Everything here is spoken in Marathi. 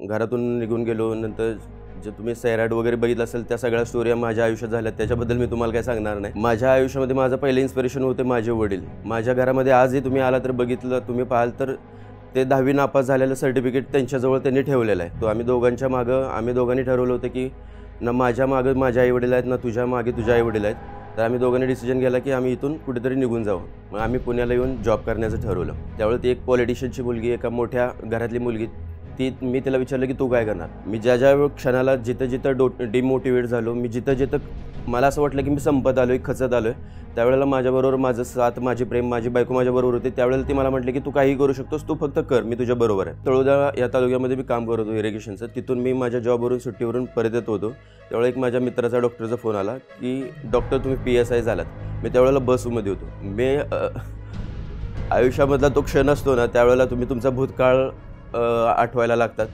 घरातून निघून गेलो, नंतर जे तुम्ही सैराट वगैरे बघितलं असेल त्या सगळ्या स्टोऱ्या माझ्या आयुष्यात झाल्या, त्याच्याबद्दल मी तुम्हाला काय सांगणार नाही. माझ्या आयुष्यामध्ये माझं पहिलं इन्स्पिरेशन होते माझे वडील. माझ्या घरामध्ये आजही तुम्ही आला तर बघितलं, तुम्ही पाहाल तर ते 10वी नापास झालेलं सर्टिफिकेट त्यांच्याजवळ त्यांनी ठेवलेलं आहे. तो आम्ही दोघांनी ठरवलं होतं की ना माझ्या मागं माझे आईवडील आहेत, ना तुझ्या मागे तुझे आईवडील आहेत. तर आम्ही दोघांनी डिसिजन केला की आम्ही इथून कुठेतरी निघून जाऊ. मग आम्ही पुण्याला येऊन जॉब करण्याचं ठरवलं. त्यावेळी ती एक पॉलिटिशियनची मुलगी, एका मोठ्या घरातली मुलगी, मी तिला विचारलं की तू काय करणार. मी ज्या क्षणाला जिथं डिमोटिवेट झालो, मी जिथं मला असं वाटलं की मी संपत आलो आहे, खचत आलो आहे, त्यावेळेला माझ्याबरोबर माझं साथ, माझी प्रेम, माझी बायको माझ्याबरोबर होती. त्यावेळेला ती मला म्हटली की तू काही करू शकतोस, तू फक्त कर, मी तुझ्या बरोबर आहे. तळोदा या तालुक्यामध्ये मी काम करत होतो इरिगेशनचं. तिथून मी माझ्या जॉबवरून सुट्टीवरून परत येत होतो. त्यावेळेला एक माझ्या मित्राचा डॉक्टरचा फोन आला की डॉक्टर तुम्ही PSI झालात. मी त्यावेळेला बसमध्ये होतो. आयुष्यामधला तो क्षण असतो ना, त्यावेळेला तुम्ही तुमचा भूतकाळ आठवायला लागतात.